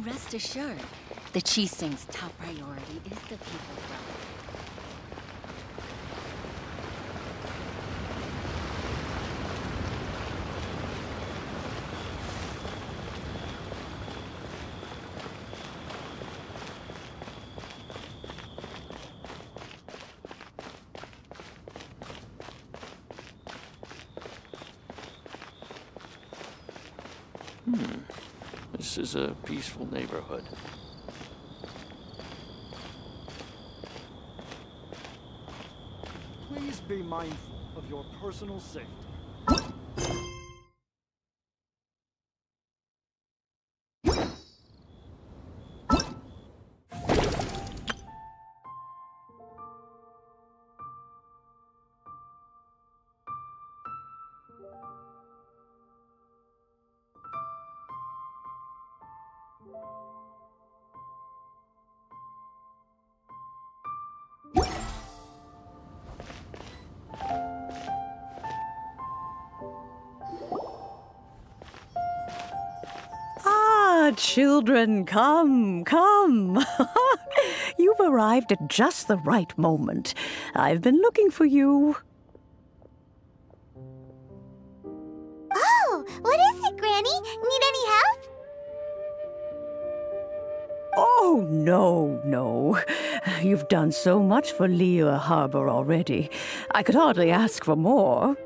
Rest assured, the Qixing's top priority is the people's welfare. This is a peaceful neighborhood. Please be mindful of your personal safety. Children, come, come. You've arrived at just the right moment. I've been looking for you. Oh, what is it, Granny? Need any help? Oh, no. You've done so much for Liyue Harbor already. I could hardly ask for more.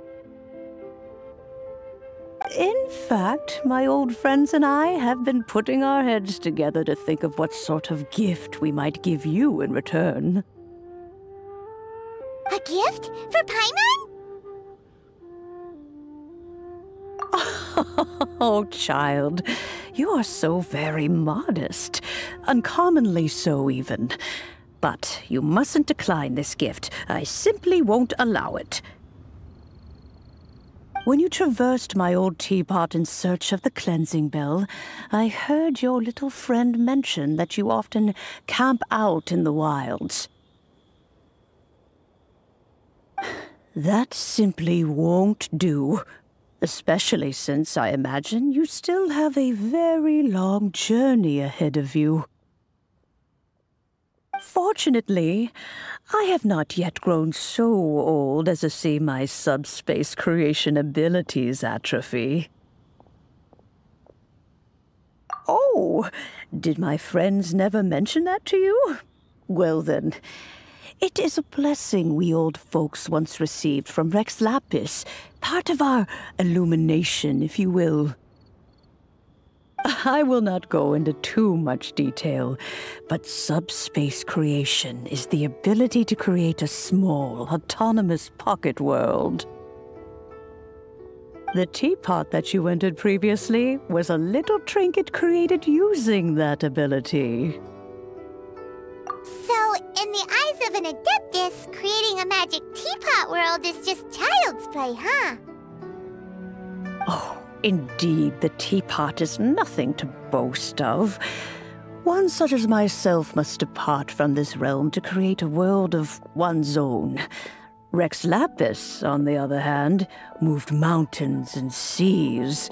In fact, my old friends and I have been putting our heads together to think of what sort of gift we might give you in return. A gift? For Paimon? Oh, child, you are so very modest. Uncommonly so, even. But you mustn't decline this gift. I simply won't allow it. When you traversed my old teapot in search of the cleansing bell, I heard your little friend mention that you often camp out in the wilds. That simply won't do. Especially since I imagine you still have a very long journey ahead of you. Fortunately, I have not yet grown so old as to see my subspace creation abilities atrophy. Oh, did my friends never mention that to you? Well then, it is a blessing we old folks once received from Rex Lapis, part of our illumination, if you will. I will not go into too much detail, but subspace creation is the ability to create a small, autonomous pocket world. The teapot that you entered previously was a little trinket created using that ability. So, in the eyes of an adeptus, creating a magic teapot world is just child's play, huh? Oh, indeed, the teapot is nothing to boast of. One such as myself must depart from this realm to create a world of one's own. Rex Lapis, on the other hand, moved mountains and seas.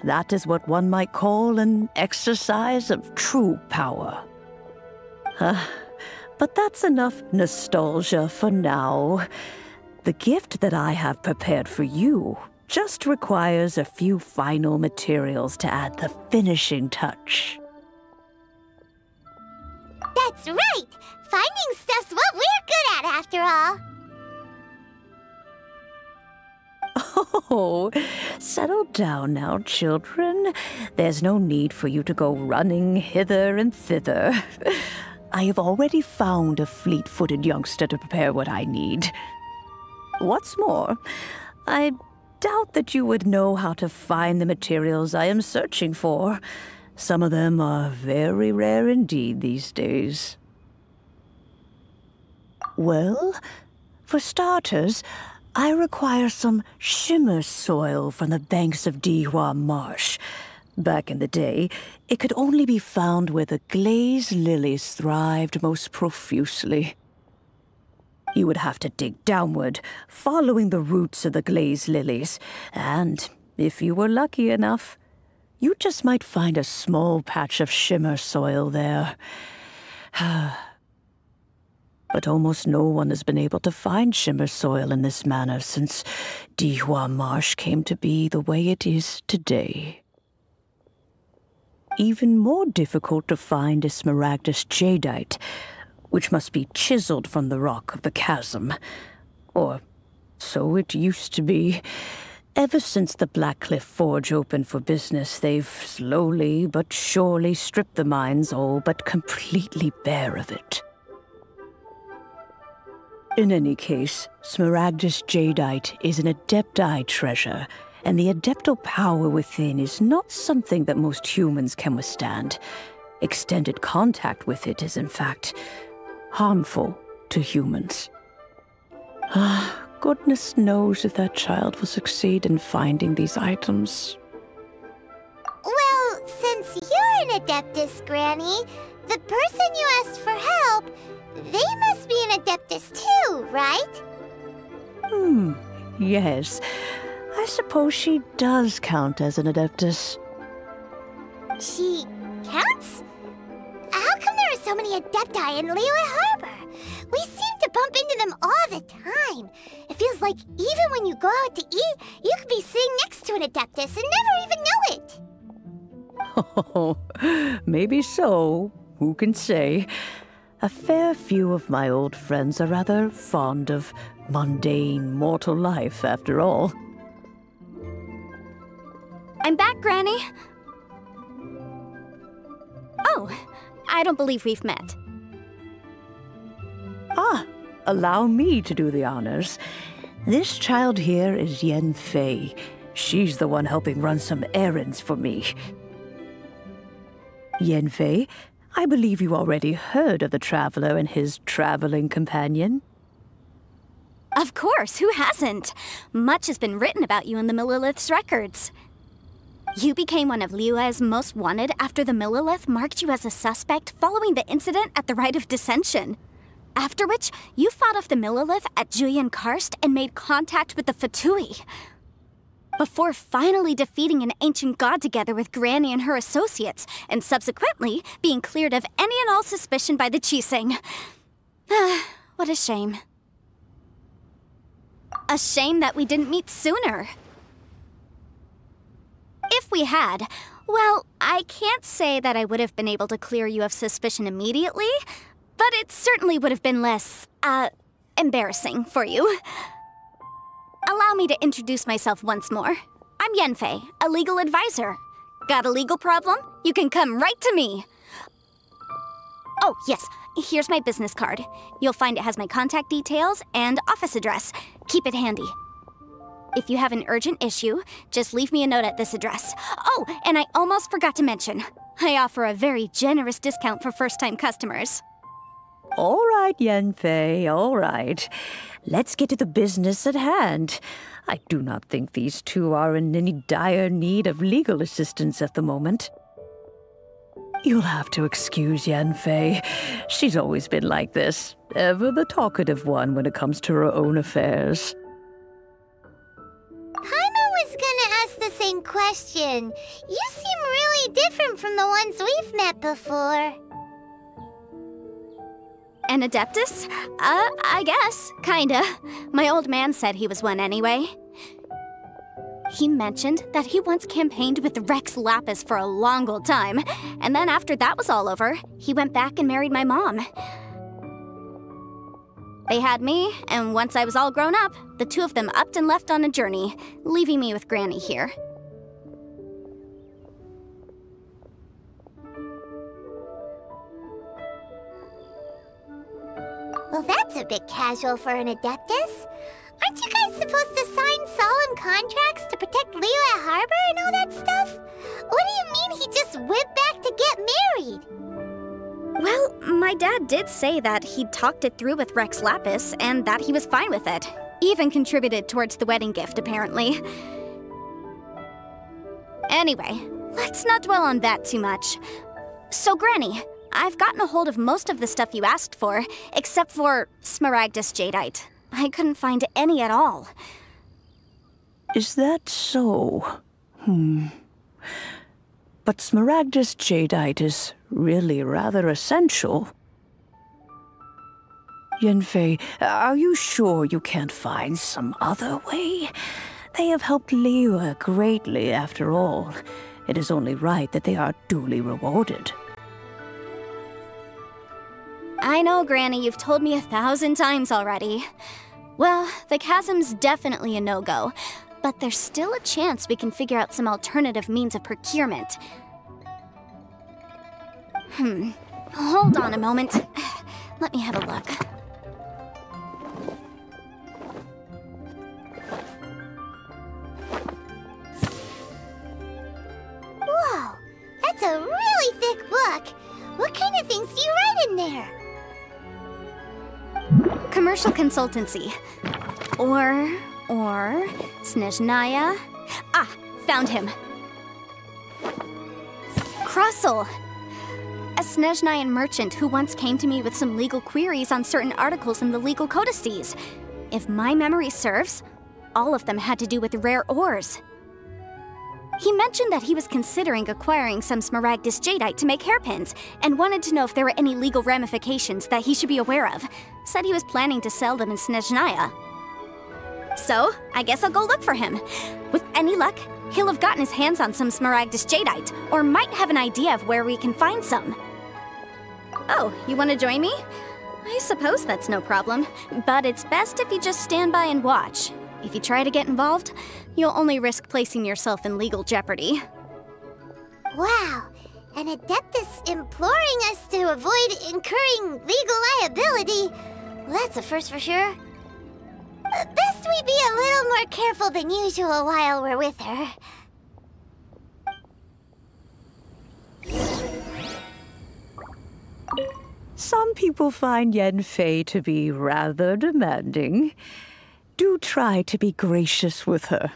That is what one might call an exercise of true power. But that's enough nostalgia for now. The gift that I have prepared for you just requires a few final materials to add the finishing touch. That's right! Finding stuff's what we're good at, after all. Oh, settle down now, children. There's no need for you to go running hither and thither. I have already found a fleet-footed youngster to prepare what I need. What's more, I doubt that you would know how to find the materials I am searching for. Some of them are very rare indeed these days. Well, for starters, I require some shimmer soil from the banks of Dihua Marsh. Back in the day, it could only be found where the glaze lilies thrived most profusely. You would have to dig downward, following the roots of the glaze lilies, and if you were lucky enough, you just might find a small patch of shimmer soil there. But almost no one has been able to find shimmer soil in this manner since Dihua Marsh came to be the way it is today. Even more difficult to find is smaragdus jadeite, which must be chiseled from the rock of the chasm. Or so it used to be. Ever since the Blackcliff Forge opened for business, they've slowly but surely stripped the mines all but completely bare of it. In any case, smaragdus jadeite is an adepti treasure, and the adeptal power within is not something that most humans can withstand. Extended contact with it is, in fact, harmful to humans. Goodness knows if that child will succeed in finding these items. Well, since you're an adeptus, Granny, the person you asked for help, they must be an adeptus too, right? Yes. I suppose she does count as an adeptus. She counts? How come there are so many adepti in Liyue Harbor? We seem to bump into them all the time. It feels like even when you go out to eat, you could be sitting next to an adeptus and never even know it. Oh, maybe so. Who can say? A fair few of my old friends are rather fond of mundane mortal life, after all. I'm back, Granny. Oh, I don't believe we've met. Allow me to do the honors. This child here is Yanfei. She's the one helping run some errands for me. Yanfei, I believe you already heard of the Traveler and his traveling companion. Of course, who hasn't? Much has been written about you in the Millilith's records. You became one of Liyue's most wanted after the Millilith marked you as a suspect following the incident at the Rite of Dissension. After which, you fought off the Millilith at Julian Karst and made contact with the Fatui. before finally defeating an ancient god together with Granny and her associates, and subsequently being cleared of any and all suspicion by the Chiseng. What a shame. A shame that we didn't meet sooner. If we had, well, I can't say that I would have been able to clear you of suspicion immediately, but it certainly would have been less, embarrassing for you. Allow me to introduce myself once more. I'm Yanfei, a legal advisor. Got a legal problem? You can come right to me. Oh, yes, here's my business card. You'll find it has my contact details and office address. Keep it handy. If you have an urgent issue, just leave me a note at this address. Oh, and I almost forgot to mention, I offer a very generous discount for first-time customers. All right, Yanfei, all right. Let's get to the business at hand. I do not think these two are in any dire need of legal assistance at the moment. You'll have to excuse Yanfei. She's always been like this, ever the talkative one when it comes to her own affairs. Paimon was gonna ask the same question. You seem really different from the ones we've met before. An adeptus? I guess. Kinda. My old man said he was one anyway. He mentioned that he once campaigned with Rex Lapis for a long old time, and then after that was all over, he went back and married my mom. They had me, and once I was all grown up, the two of them upped and left on a journey, leaving me with Granny here. Well, that's a bit casual for an adeptus. Aren't you guys supposed to sign solemn contracts to protect Liyue Harbor and all that stuff? What do you mean he just went back to get married? Well, my dad did say that he'd talked it through with Rex Lapis and that he was fine with it. Even contributed towards the wedding gift, apparently. Anyway, let's not dwell on that too much. So, Granny, I've gotten a hold of most of the stuff you asked for, except for Smaragdus Jadeite. I couldn't find any at all. Is that so? But Smaragdus Jadeite is really rather essential. Yanfei, are you sure you can't find some other way? They have helped Liyue greatly, after all. It is only right that they are duly rewarded. I know, Granny, you've told me 1,000 times already. Well, the chasm's definitely a no-go, but there's still a chance we can figure out some alternative means of procurement. Hold on a moment. Let me have a look. Whoa, that's a really thick book. What kind of things do you write in there? Commercial consultancy. Or Snezhnaya. Ah, found him. Krusel. A Snezhnayan merchant who once came to me with some legal queries on certain articles in the legal codices. If my memory serves, all of them had to do with rare ores. He mentioned that he was considering acquiring some Smaragdus Jadeite to make hairpins, and wanted to know if there were any legal ramifications that he should be aware of. Said he was planning to sell them in Snezhnaya. So, I guess I'll go look for him. With any luck, he'll have gotten his hands on some Smaragdus Jadeite, or might have an idea of where we can find some. Oh, you want to join me? I suppose that's no problem, but it's best if you just stand by and watch. If you try to get involved, you'll only risk placing yourself in legal jeopardy. Wow, an adeptus imploring us to avoid incurring legal liability. Well, that's a first for sure. Best we be a little more careful than usual while we're with her. Some people find Yanfei to be rather demanding. Do try to be gracious with her.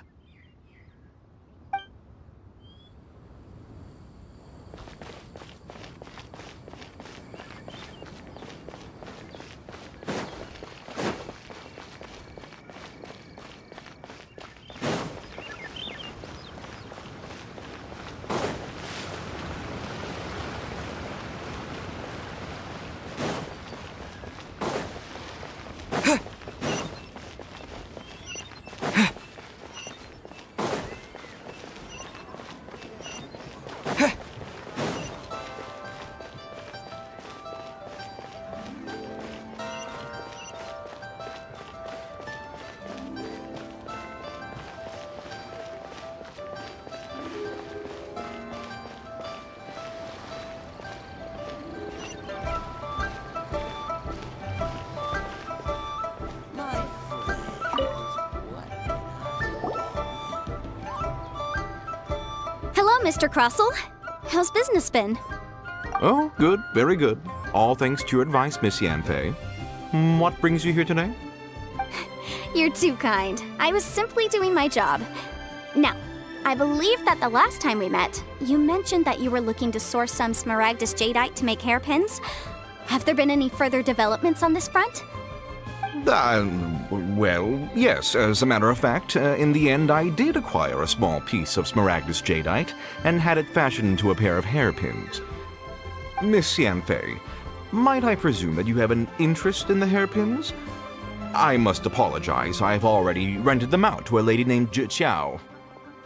Hello, Mr. Crossell. How's business been? Oh, good, very good. All thanks to your advice, Miss Yanfei. What brings you here today? You're too kind. I was simply doing my job. Now, I believe that the last time we met, you mentioned that you were looking to source some Smaragdus Jadeite to make hairpins. Have there been any further developments on this front? Well, yes. As a matter of fact, in the end, I did acquire a small piece of Smaragdus Jadeite and had it fashioned into a pair of hairpins. Miss Yanfei, might I presume that you have an interest in the hairpins? I must apologize. I've already rented them out to a lady named Zhi Qiao.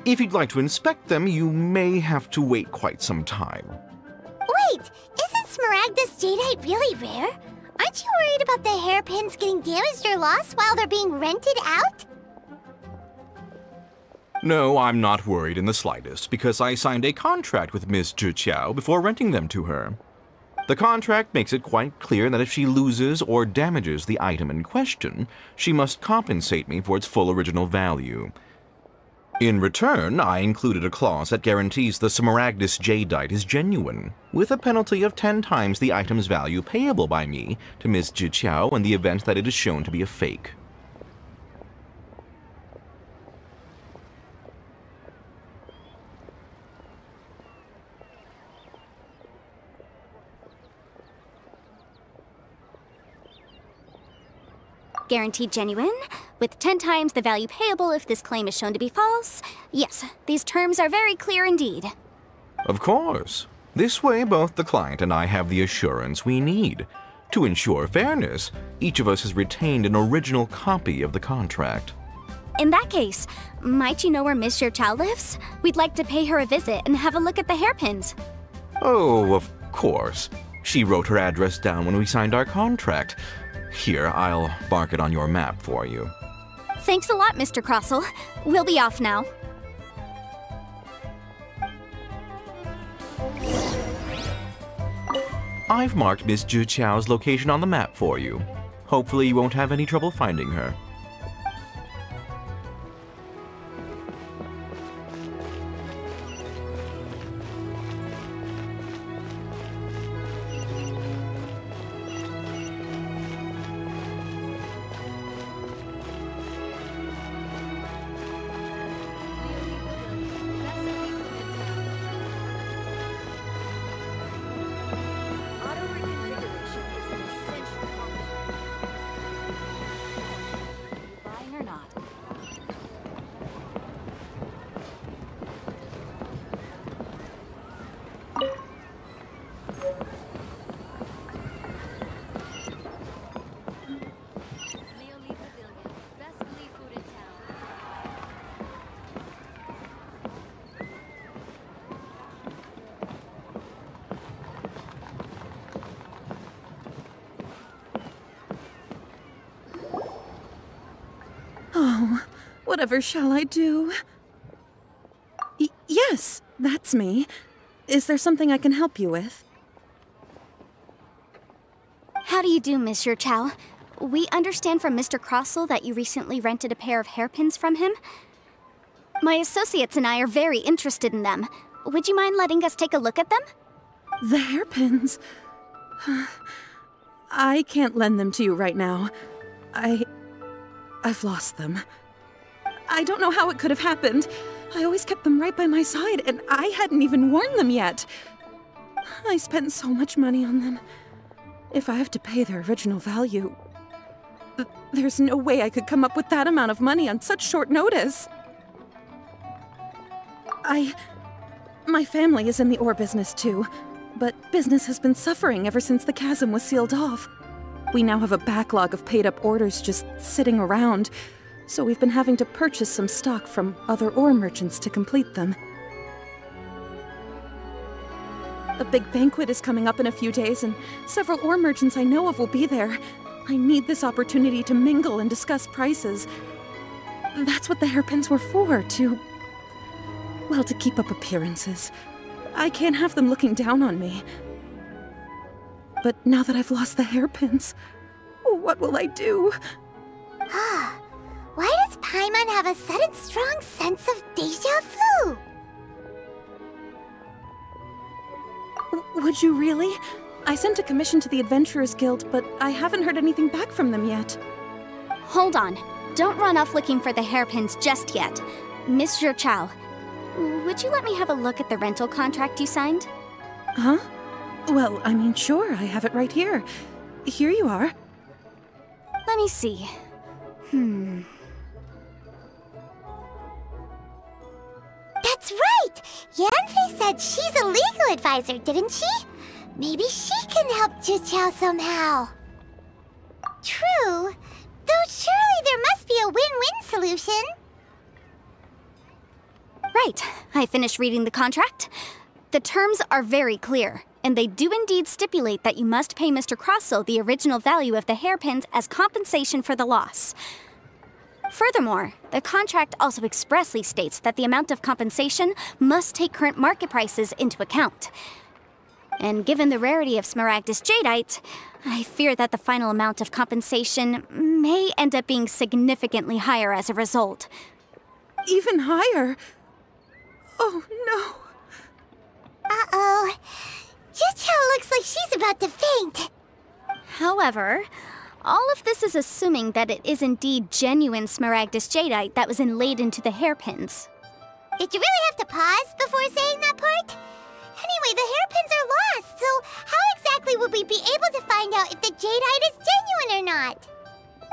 If you'd like to inspect them, you may have to wait quite some time. Wait, isn't Smaragdus Jadeite really rare? Aren't you worried about the hairpins getting damaged or lost while they're being rented out? No, I'm not worried in the slightest, because I signed a contract with Miss Zhi Qiao before renting them to her. The contract makes it quite clear that if she loses or damages the item in question, she must compensate me for its full original value. In return, I included a clause that guarantees the Smaragdus Jadeite is genuine, with a penalty of 10 times the item's value payable by me to Ms. Zhi Qiao in the event that it is shown to be a fake. Guaranteed genuine, with 10 times the value payable if this claim is shown to be false. Yes, these terms are very clear indeed. Of course. This way, both the client and I have the assurance we need. To ensure fairness, each of us has retained an original copy of the contract. In that case, might you know where Miss Zhi Qiao lives? We'd like to pay her a visit and have a look at the hairpins. Oh, of course. She wrote her address down when we signed our contract. Here, I'll mark it on your map for you. Thanks a lot, Mr. Crossell. We'll be off now. I've marked Miss Zhi Qiao's location on the map for you. Hopefully you won't have any trouble finding her. Whatever shall I do? Yes, that's me. Is there something I can help you with? How do you do, Miss Zhi Qiao? We understand from Mr. Crossell that you recently rented a pair of hairpins from him. My associates and I are very interested in them. Would you mind letting us take a look at them? The hairpins? I can't lend them to you right now. I've lost them. I don't know how it could have happened. I always kept them right by my side, and I hadn't even worn them yet. I spent so much money on them. If I have to pay their original value, there's no way I could come up with that amount of money on such short notice. My family is in the ore business too, but business has been suffering ever since the chasm was sealed off. We now have a backlog of paid-up orders just sitting around, so we've been having to purchase some stock from other ore merchants to complete them. A big banquet is coming up in a few days, and several ore merchants I know of will be there. I need this opportunity to mingle and discuss prices. That's what the hairpins were for, to keep up appearances. I can't have them looking down on me. But now that I've lost the hairpins, what will I do? Why does Paimon have a sudden strong sense of déjà vu? Would you really? I sent a commission to the Adventurers Guild, but I haven't heard anything back from them yet. Hold on. Don't run off looking for the hairpins just yet. Miss Chow, would you let me have a look at the rental contract you signed? Huh? Well, I mean, sure, I have it right here. Here you are. Let me see. That's right! Yanfei said she's a legal advisor, didn't she? Maybe she can help Juqiao somehow. True. Though surely there must be a win-win solution. Right. I finished reading the contract. The terms are very clear, and they do indeed stipulate that you must pay Mr. Crossell the original value of the hairpins as compensation for the loss. Furthermore, the contract also expressly states that the amount of compensation must take current market prices into account. And given the rarity of Smaragdus Jadeite, I fear that the final amount of compensation may end up being significantly higher as a result. Even higher? Oh, no. Uh-oh. Juqiao looks like she's about to faint. However, all of this is assuming that it is indeed genuine Smaragdus Jadeite that was inlaid into the hairpins. Did you really have to pause before saying that part? Anyway, the hairpins are lost, so how exactly would we be able to find out if the Jadeite is genuine or not?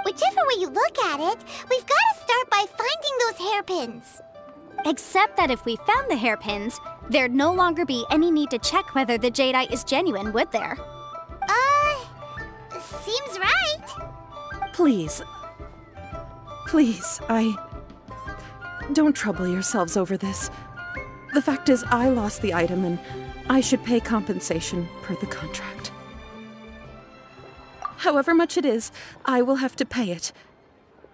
Whichever way you look at it, we've got to start by finding those hairpins. Except that if we found the hairpins, there'd no longer be any need to check whether the Jadeite is genuine, would there? Seems right. Please. Please, don't trouble yourselves over this. The fact is, I lost the item, and I should pay compensation per the contract. However much it is, I will have to pay it.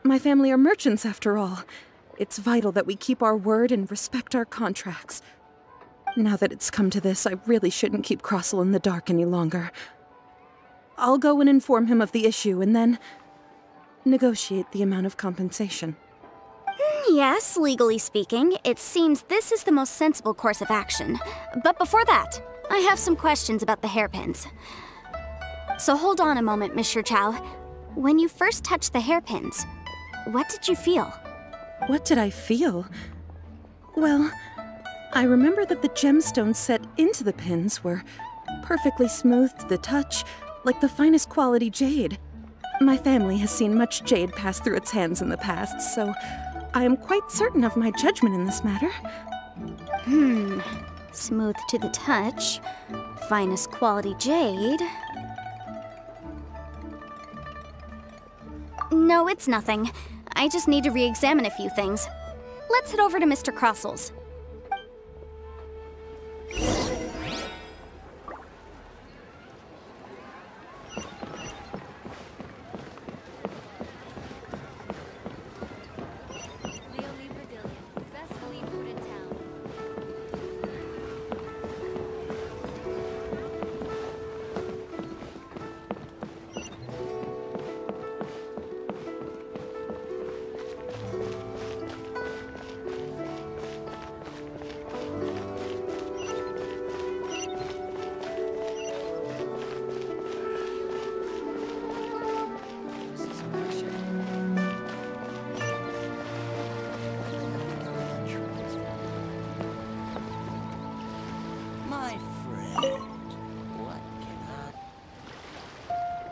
My family are merchants, after all. It's vital that we keep our word and respect our contracts. Now that it's come to this, I really shouldn't keep Crossell in the dark any longer. I'll go and inform him of the issue, and then negotiate the amount of compensation. Yes, legally speaking, it seems this is the most sensible course of action. But before that, I have some questions about the hairpins. So hold on a moment, Mr. Chow. When you first touched the hairpins, what did you feel? What did I feel? Well, I remember that the gemstones set into the pins were perfectly smooth to the touch, like the finest quality jade. My family has seen much jade pass through its hands in the past, so I am quite certain of my judgment in this matter. Smooth to the touch, finest quality jade. No, it's nothing. I just need to re-examine a few things. Let's head over to Mr. Crossell's.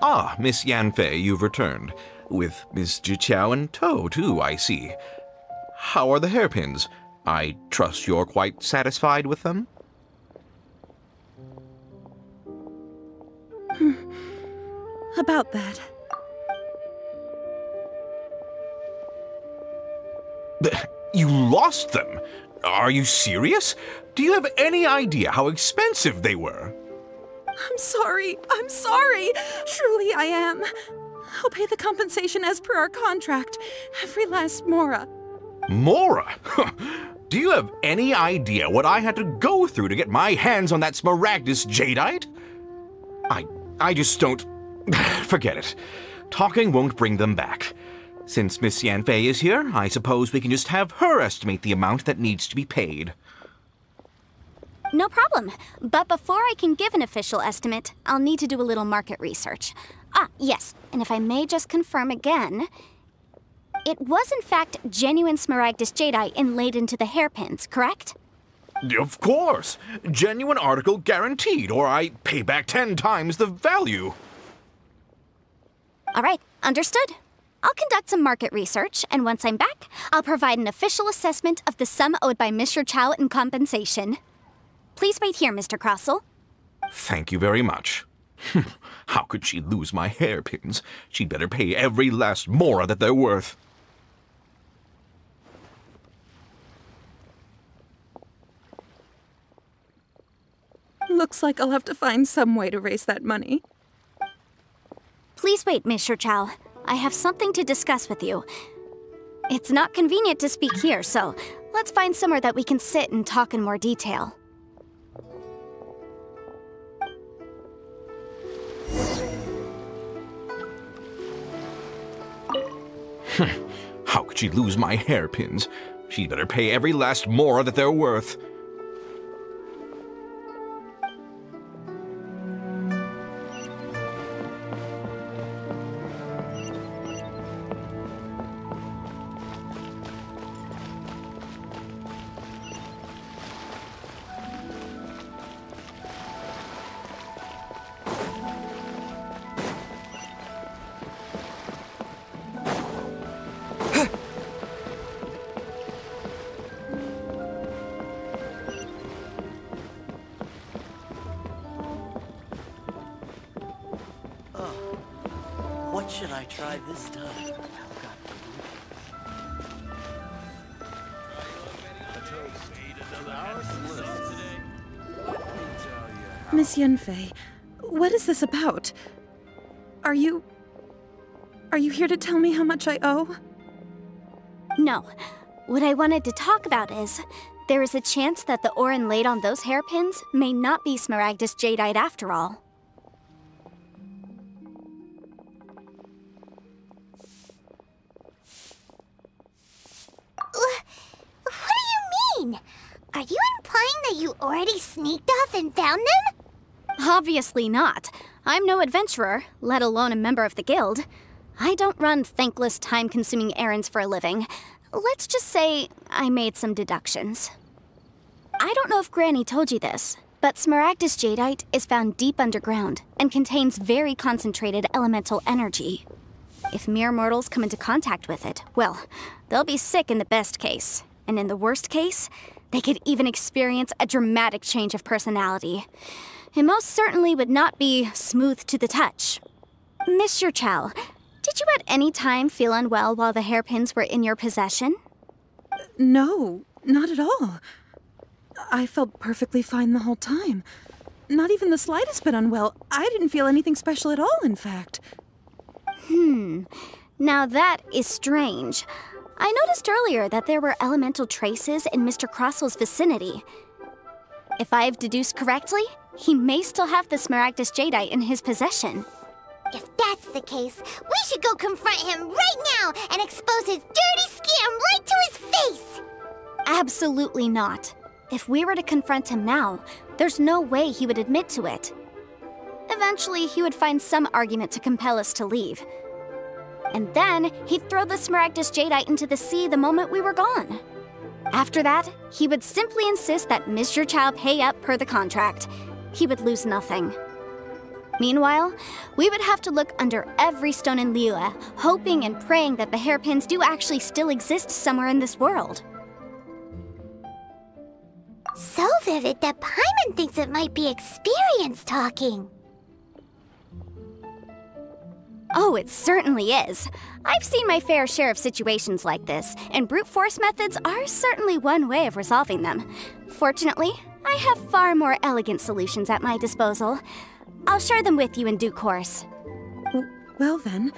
Ah, Miss Yanfei, you've returned. With Miss Juqiao in tow, too, I see. How are the hairpins? I trust you're quite satisfied with them? About that. You lost them? Are you serious? Do you have any idea how expensive they were? I'm sorry. Truly I am. I'll pay the compensation as per our contract. Every last mora. Mora? Do you have any idea what I had to go through to get my hands on that Smaragdus Jadeite? I just don't... Forget it. Talking won't bring them back. Since Miss Yanfei is here, I suppose we can just have her estimate the amount that needs to be paid. No problem. But before I can give an official estimate, I'll need to do a little market research. Ah, yes, and if I may just confirm again, it was in fact genuine Smaragdus jadeite inlaid into the hairpins, correct? Of course! Genuine article guaranteed, or I pay back 10 times the value. All right, understood. I'll conduct some market research, and once I'm back, I'll provide an official assessment of the sum owed by Mr. Chow in compensation. Please wait here, Mr. Crossell. Thank you very much. How could she lose my hairpins? She'd better pay every last mora that they're worth. Looks like I'll have to find some way to raise that money. Please wait, Mr. Chow. I have something to discuss with you. It's not convenient to speak here, so let's find somewhere that we can sit and talk in more detail. How could she lose my hairpins? She'd better pay every last mora that they're worth. What should I try this time? Miss Yunfei, what is this about? Are you here to tell me how much I owe? No. What I wanted to talk about is, there is a chance that the ore inlaid on those hairpins may not be Smaragdus jadeite after all. What do you mean? Are you implying that you already sneaked off and found them? Obviously not. I'm no adventurer, let alone a member of the guild. I don't run thankless, time-consuming errands for a living. Let's just say I made some deductions. I don't know if Granny told you this, but Smaragdus jadeite is found deep underground and contains very concentrated elemental energy. If mere mortals come into contact with it, well, they'll be sick in the best case. And in the worst case, they could even experience a dramatic change of personality. It most certainly would not be smooth to the touch. Mr. Chow, did you at any time feel unwell while the hairpins were in your possession? No, not at all. I felt perfectly fine the whole time. Not even the slightest bit unwell. I didn't feel anything special at all, in fact. Now that is strange. I noticed earlier that there were elemental traces in Mr. Crossell's vicinity. If I've deduced correctly, he may still have the Smaragdus jadeite in his possession. If that's the case, we should go confront him right now and expose his dirty scam right to his face! Absolutely not. If we were to confront him now, there's no way he would admit to it. Eventually, he would find some argument to compel us to leave. And then, he'd throw the Smaragdus jadeite into the sea the moment we were gone. After that, he would simply insist that Mr. Chow pay up per the contract. He would lose nothing. Meanwhile, we would have to look under every stone in Liyue, hoping and praying that the hairpins do actually still exist somewhere in this world. So vivid that Paimon thinks it might be experience talking. Oh, it certainly is. I've seen my fair share of situations like this, and brute force methods are certainly one way of resolving them. Fortunately, I have far more elegant solutions at my disposal. I'll share them with you in due course. Well then,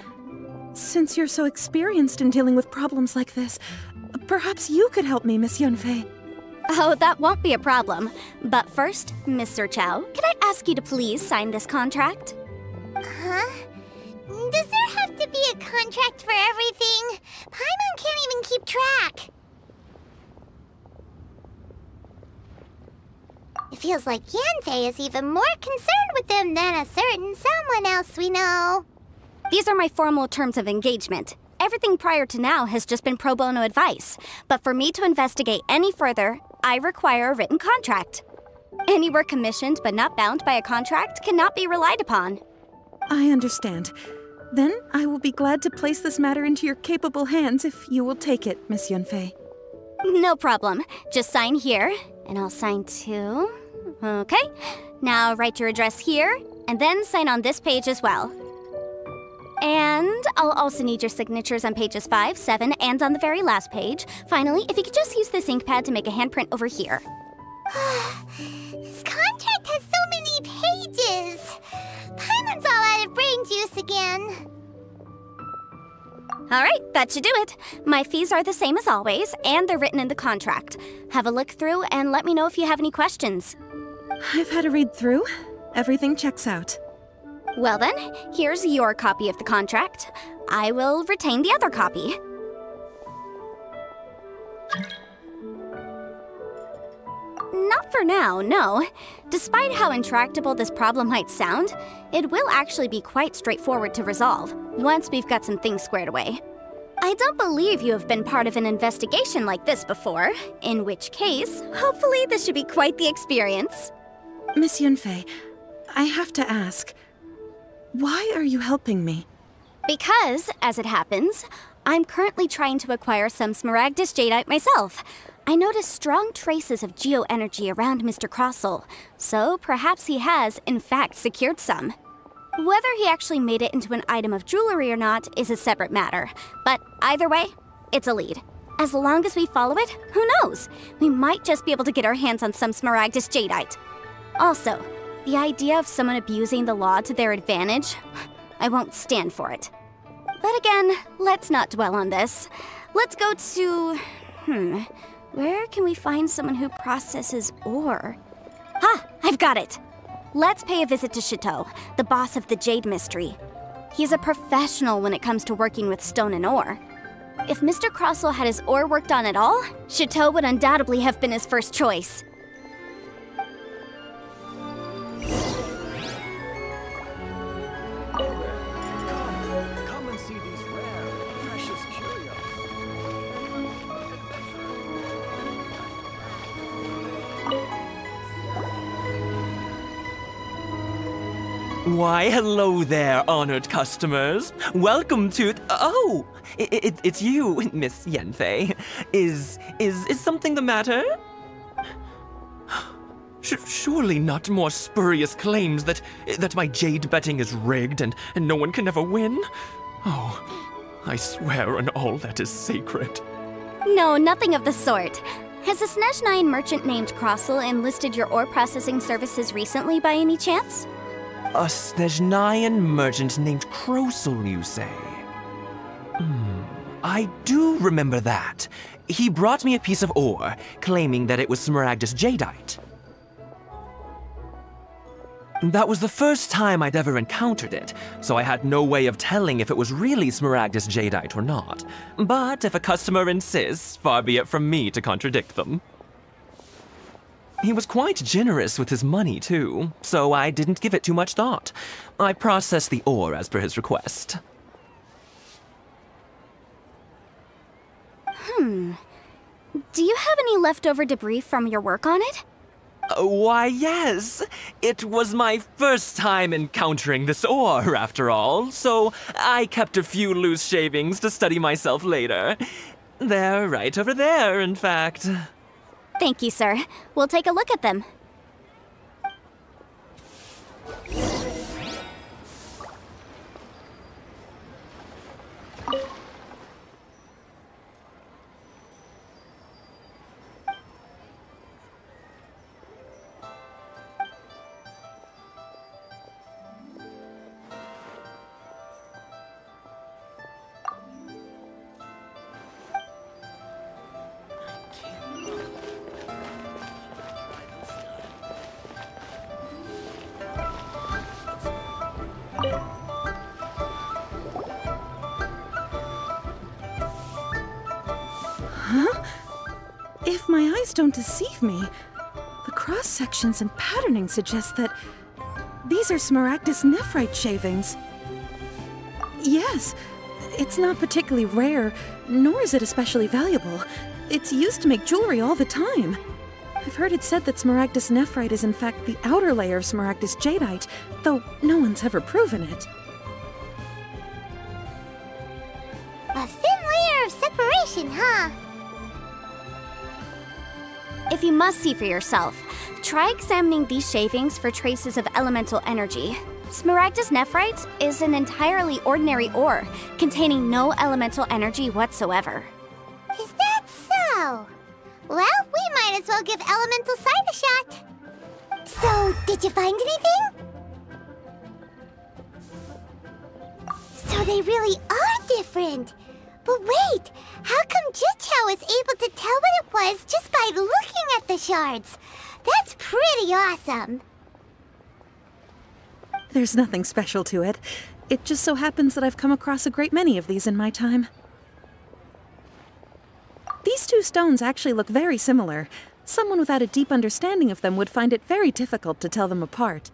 since you're so experienced in dealing with problems like this, perhaps you could help me, Miss Yunfei. Oh, that won't be a problem. But first, Mr. Chow, can I ask you to please sign this contract? Huh? Does there have to be a contract for everything? Paimon can't even keep track. It feels like Yanfei is even more concerned with them than a certain someone else we know. These are my formal terms of engagement. Everything prior to now has just been pro bono advice. But for me to investigate any further, I require a written contract. Any work commissioned but not bound by a contract cannot be relied upon. I understand. Then I will be glad to place this matter into your capable hands if you will take it, Miss Yanfei. No problem. Just sign here, and I'll sign too. Okay. Now write your address here, and then sign on this page as well. And I'll also need your signatures on pages 5, 7, and on the very last page. Finally, if you could just use this ink pad to make a handprint over here. This contract has so many pages. Paimon's all out of brain juice again. All right, that should do it. My fees are the same as always, and they're written in the contract. Have a look through and let me know if you have any questions. I've had a read through. Everything checks out. Well then, here's your copy of the contract. I will retain the other copy. Not for now, no. Despite how intractable this problem might sound, it will actually be quite straightforward to resolve, once we've got some things squared away. I don't believe you have been part of an investigation like this before, in which case, hopefully this should be quite the experience. Miss Yanfei, I have to ask, why are you helping me? Because, as it happens, I'm currently trying to acquire some Smaragdus Jadeite myself. I noticed strong traces of geoenergy around Mr. Crossell, so perhaps he has, in fact, secured some. Whether he actually made it into an item of jewelry or not is a separate matter, but either way, it's a lead. As long as we follow it, who knows? We might just be able to get our hands on some Smaragdus Jadeite. Also, the idea of someone abusing the law to their advantage, I won't stand for it. But again, let's not dwell on this. Let's go to... where can we find someone who processes ore? I've got it! Let's pay a visit to Chateau, the boss of the Jade Mystery. He's a professional when it comes to working with stone and ore. If Mr. Crossell had his ore worked on at all, Chateau would undoubtedly have been his first choice. Come and see these rare, precious curios. Why, hello there, honored customers. Welcome to... Oh, it's you, Miss Yanfei. Is something the matter? Surely not more spurious claims that my jade betting is rigged and no one can ever win? Oh, I swear on all that is sacred. No, nothing of the sort. Has a Snezhnine merchant named Crossell enlisted your ore processing services recently by any chance? A Snezhnine merchant named Crossell, you say? I do remember that. He brought me a piece of ore, claiming that it was Smaragdus Jadeite. That was the first time I'd ever encountered it, so I had no way of telling if it was really Smaragdus Jadeite or not. But if a customer insists, far be it from me to contradict them. He was quite generous with his money, too, so I didn't give it too much thought. I processed the ore as per his request. Do you have any leftover debris from your work on it? Why, yes. It was my first time encountering this ore, after all, so I kept a few loose shavings to study myself later. They're right over there, in fact. Thank you, sir. We'll take a look at them. If my eyes don't deceive me, the cross-sections and patterning suggest that these are Smaragdus nephrite shavings. Yes, it's not particularly rare, nor is it especially valuable. It's used to make jewelry all the time. I've heard it said that Smaragdus nephrite is in fact the outer layer of Smaragdus jadeite, though no one's ever proven it. A thin layer of separation, huh? If you must see for yourself, try examining these shavings for traces of elemental energy. Smaragdus nephrite is an entirely ordinary ore, containing no elemental energy whatsoever. Is that so? Well, we might as well give elemental sight a shot. So, did you find anything? So they really are different. But wait, how come Juchao was able to tell what it was just by looking at the shards? That's pretty awesome. There's nothing special to it. It just so happens that I've come across a great many of these in my time. These two stones actually look very similar. Someone without a deep understanding of them would find it very difficult to tell them apart.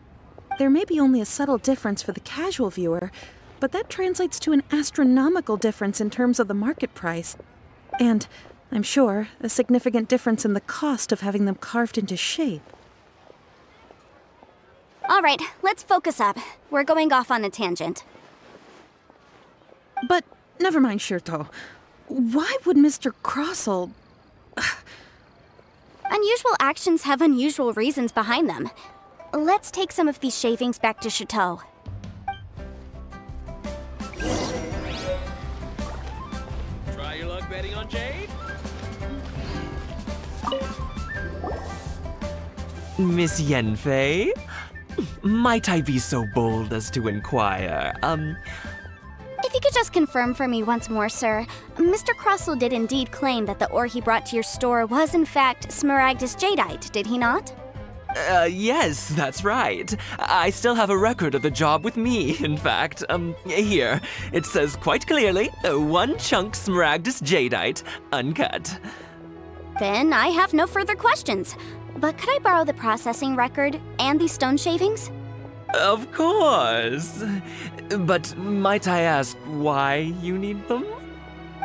There may be only a subtle difference for the casual viewer, but that translates to an astronomical difference in terms of the market price. And, I'm sure, a significant difference in the cost of having them carved into shape. All right, let's focus up. We're going off on a tangent. But, never mind, Shirto. Why would Mr. Crossell... Unusual actions have unusual reasons behind them. Let's take some of these shavings back to Chateau. Try your luck betting on Jade? Miss Yanfei? Might I be so bold as to inquire, If you could just confirm for me once more, sir. Mr. Crossell did indeed claim that the ore he brought to your store was in fact Smaragdus jadeite, did he not? Yes, that's right. I still have a record of the job with me, in fact. Here. It says quite clearly, 1 chunk Smaragdus jadeite, uncut. Then I have no further questions. But could I borrow the processing record and these stone shavings? Of course. But might I ask why you need them?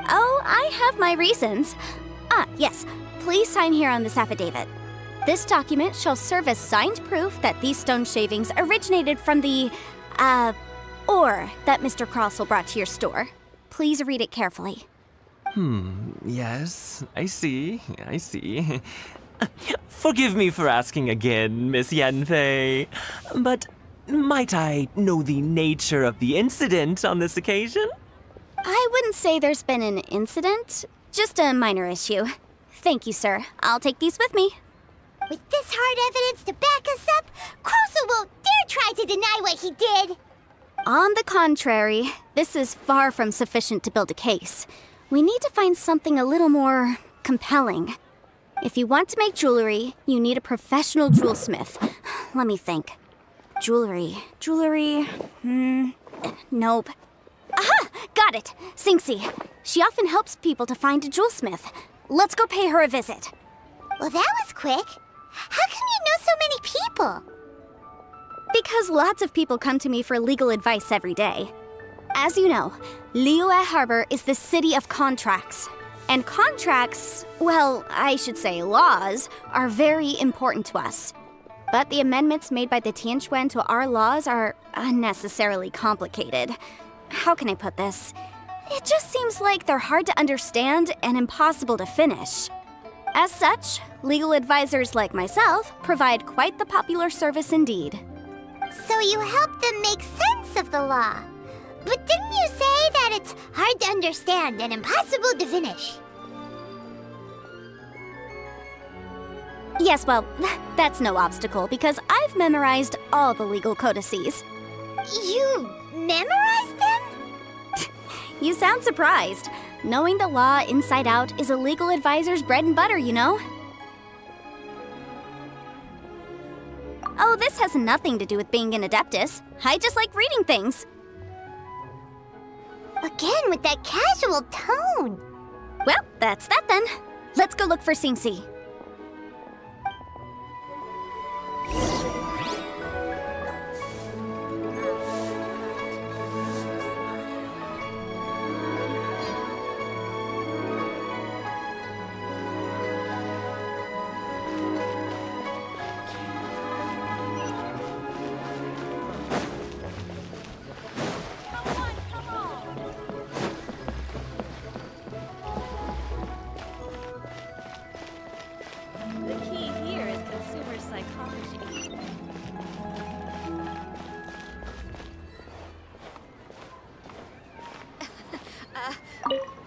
Oh, I have my reasons. Ah, yes. Please sign here on this affidavit. This document shall serve as signed proof that these stone shavings originated from the, ore that Mr. Crossell brought to your store. Please read it carefully. Yes, I see. Forgive me for asking again, Miss Yanfei, but might I know the nature of the incident on this occasion? I wouldn't say there's been an incident, just a minor issue. Thank you, sir. I'll take these with me. With this hard evidence to back us up, Crossell won't dare try to deny what he did. On the contrary, this is far from sufficient to build a case. We need to find something a little more compelling. If you want to make jewelry, you need a professional jewelsmith. Let me think. Jewelry. Nope. Aha! Got it! Xingxi. She often helps people to find a jewelsmith. Let's go pay her a visit. Well, that was quick. How come you know so many people? Because lots of people come to me for legal advice every day. As you know, Liyue Harbor is the city of contracts. And contracts, well, I should say laws, are very important to us. But the amendments made by the Tianquan to our laws are unnecessarily complicated. How can I put this? It just seems like they're hard to understand and impossible to finish. As such, legal advisors like myself provide quite the popular service indeed. So you help them make sense of the law. But didn't you say that it's hard to understand and impossible to finish? Yes, well, that's no obstacle because I've memorized all the legal codices. You memorized them? You sound surprised. Knowing the law inside out is a legal advisor's bread and butter, you know? Oh, this has nothing to do with being an adeptus. I just like reading things. Again, with that casual tone. Well, that's that then. Let's go look for Xingxi.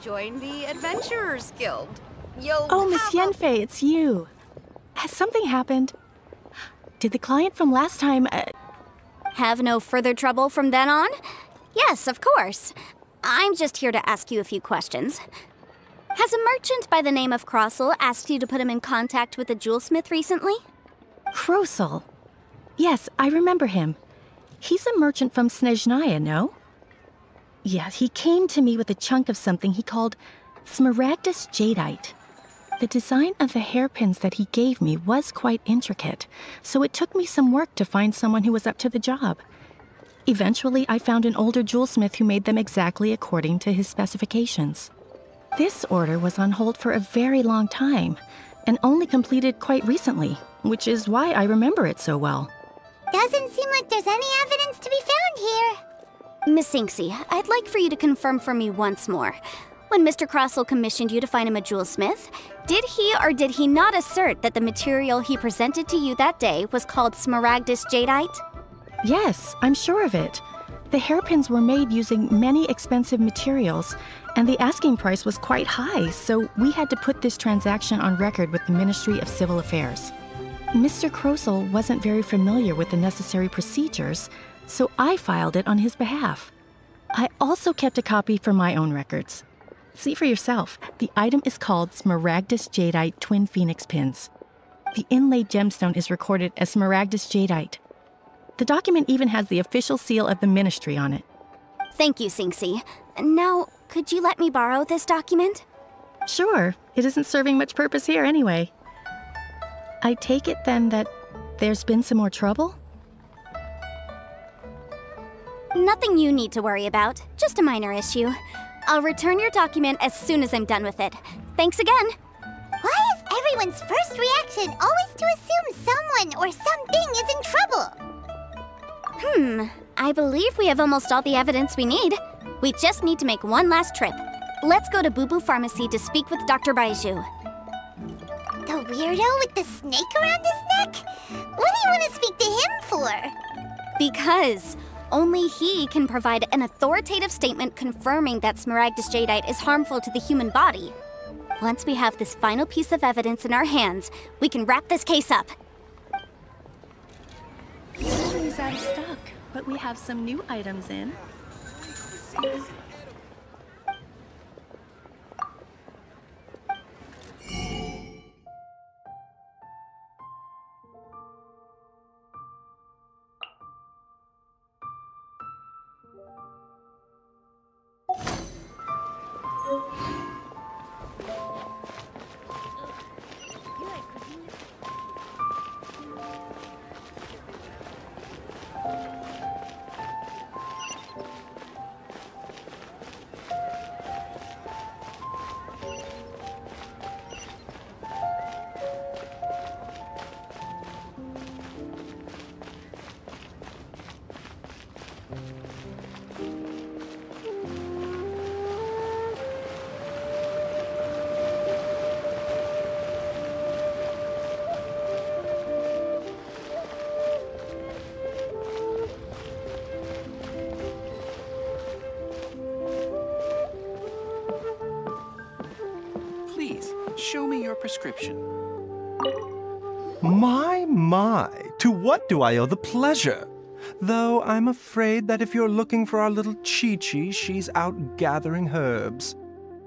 Join the Adventurers Guild. You'll Oh, Miss Yenfei, it's you. Has something happened? Did the client from last time, Have no further trouble from then on? Yes, of course. I'm just here to ask you a few questions. Has a merchant by the name of Crossel asked you to put him in contact with a jewelsmith recently? Crossel? Yes, I remember him. He's a merchant from Snezhnaya, no? Yeah, he came to me with a chunk of something he called Smaragdus Jadeite. The design of the hairpins that he gave me was quite intricate, so it took me some work to find someone who was up to the job. Eventually, I found an older jewelsmith who made them exactly according to his specifications. This order was on hold for a very long time, and only completed quite recently, which is why I remember it so well. Doesn't seem like there's any evidence to be found here. Miss Inksy, I'd like for you to confirm for me once more. When Mr. Crossel commissioned you to find him a jewelsmith, did he or did he not assert that the material he presented to you that day was called Smaragdus Jadeite? Yes, I'm sure of it. The hairpins were made using many expensive materials, and the asking price was quite high, so we had to put this transaction on record with the Ministry of Civil Affairs. Mr. Crossel wasn't very familiar with the necessary procedures, so I filed it on his behalf. I also kept a copy for my own records. See for yourself, the item is called Smaragdus Jadeite Twin Phoenix Pins. The inlaid gemstone is recorded as Smaragdus Jadeite. The document even has the official seal of the ministry on it. Thank you, Sinksy. Now, could you let me borrow this document? Sure, it isn't serving much purpose here anyway. I take it then that there's been some more trouble? Nothing you need to worry about, just a minor issue. I'll return your document as soon as I'm done with it. Thanks again. Why is everyone's first reaction always to assume someone or something is in trouble? I believe we have almost all the evidence we need. We just need to make one last trip. Let's go to Boo Boo Pharmacy to speak with Dr. Baiju. The weirdo with the snake around his neck? What do you want to speak to him for? Because only he can provide an authoritative statement confirming that Smaragdus Jadeite is harmful to the human body. Once we have this final piece of evidence in our hands, we can wrap this case up. Everything's out of stock, but we have some new items in. Show me your prescription. My, to what do I owe the pleasure? Though I'm afraid that if you're looking for our little Chi-Chi, she's out gathering herbs.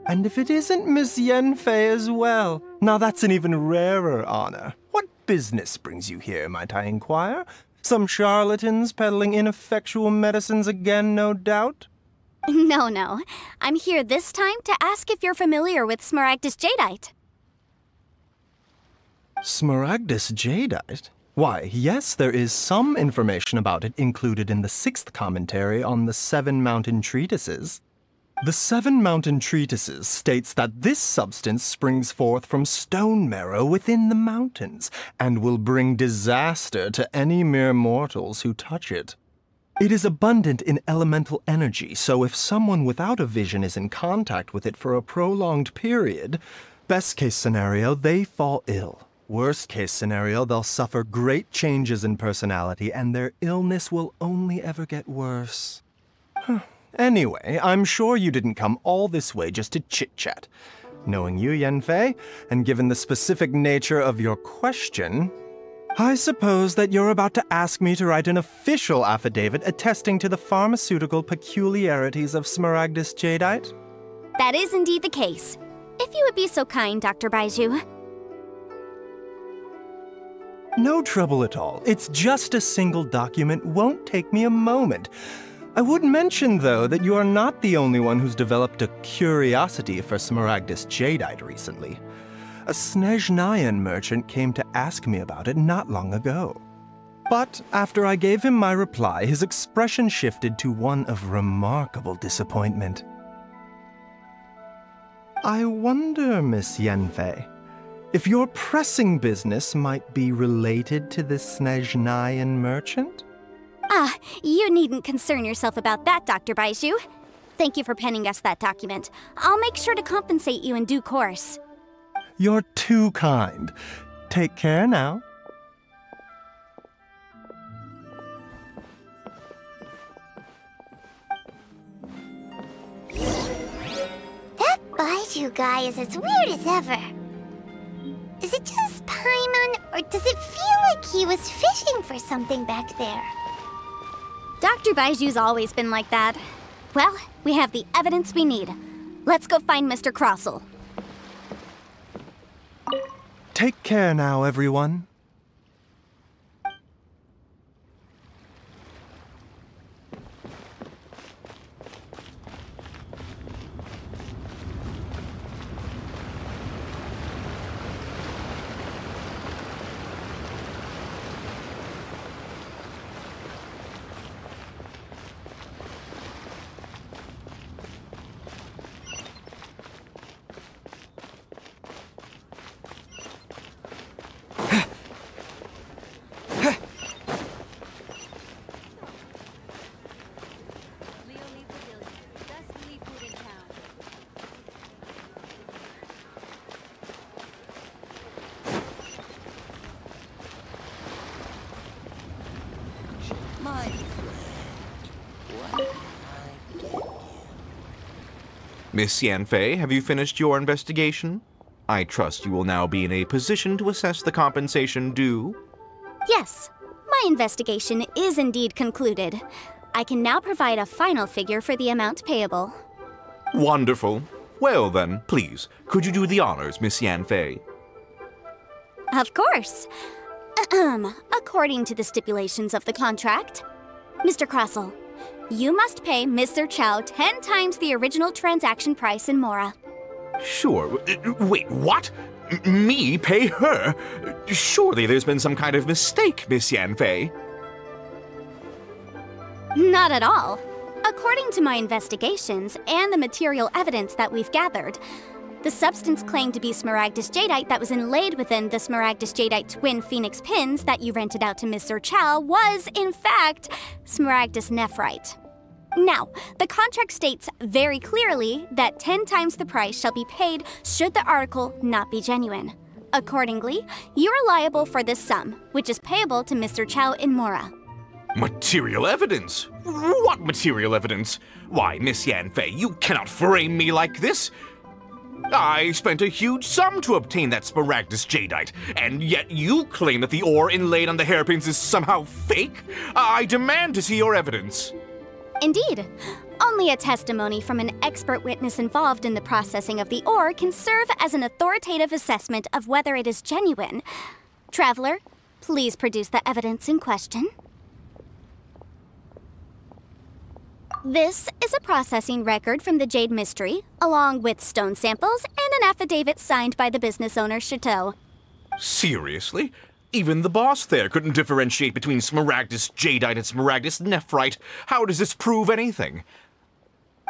And if it isn't Miss Yenfei as well, now that's an even rarer honor. What business brings you here, might I inquire? Some charlatans peddling ineffectual medicines again, no doubt? No. I'm here this time to ask if you're familiar with Smaragdus Jadeite. Smaragdus Jadeite? Why, yes, there is some information about it included in the 6th commentary on the 7 Mountain Treatises. The 7 Mountain Treatises states that this substance springs forth from stone marrow within the mountains, and will bring disaster to any mere mortals who touch it. It is abundant in elemental energy, so if someone without a vision is in contact with it for a prolonged period, best case scenario, they fall ill. Worst case scenario, they'll suffer great changes in personality, and their illness will only ever get worse. Anyway, I'm sure you didn't come all this way just to chit-chat. Knowing you, Yanfei, and given the specific nature of your question, I suppose that you're about to ask me to write an official affidavit attesting to the pharmaceutical peculiarities of Smaragdus jadeite? That is indeed the case. If you would be so kind, Dr. Baiju. No trouble at all. It's just a single document. Won't take me a moment. I would mention, though, that you are not the only one who's developed a curiosity for Smaragdus jadeite recently. A Snezhnayan merchant came to ask me about it not long ago. But after I gave him my reply, his expression shifted to one of remarkable disappointment. I wonder, Miss Yanfei, if your pressing business might be related to the Snezhnayan merchant? Ah, you needn't concern yourself about that, Dr. Baiju. Thank you for penning us that document. I'll make sure to compensate you in due course. You're too kind. Take care now. That Baiju guy is as weird as ever. Is it just Paimon, or does it feel like he was fishing for something back there? Dr. Baiju's always been like that. Well, we have the evidence we need. Let's go find Mr. Crossell. Take care now, everyone. Miss Yanfei, have you finished your investigation? I trust you will now be in a position to assess the compensation due. Yes, my investigation is indeed concluded. I can now provide a final figure for the amount payable. Wonderful. Well then, please, could you do the honors, Miss Yanfei? Of course. According to the stipulations of the contract, Mr. Crossell, you must pay Mr. Chow 10 times the original transaction price in Mora. Sure. Wait, what? Me pay her? Surely there's been some kind of mistake, Miss Yanfei. Not at all. According to my investigations and the material evidence that we've gathered, the substance claimed to be Smaragdus jadeite that was inlaid within the Smaragdus jadeite twin phoenix pins that you rented out to Mr. Chow was, in fact, Smaragdus nephrite. Now, the contract states very clearly that 10 times the price shall be paid should the article not be genuine. Accordingly, you are liable for this sum, which is payable to Mr. Chow in Mora. Material evidence? What material evidence? Why, Miss Yanfei, you cannot frame me like this. I spent a huge sum to obtain that Smaragdus jadeite, and yet you claim that the ore inlaid on the hairpins is somehow fake? I demand to see your evidence. Indeed. Only a testimony from an expert witness involved in the processing of the ore can serve as an authoritative assessment of whether it is genuine. Traveler, please produce the evidence in question. This is a processing record from the Jade Mystery, along with stone samples and an affidavit signed by the business owner, Chateau. Seriously? Even the boss there couldn't differentiate between Smaragdus jadeite and Smaragdus nephrite. How does this prove anything?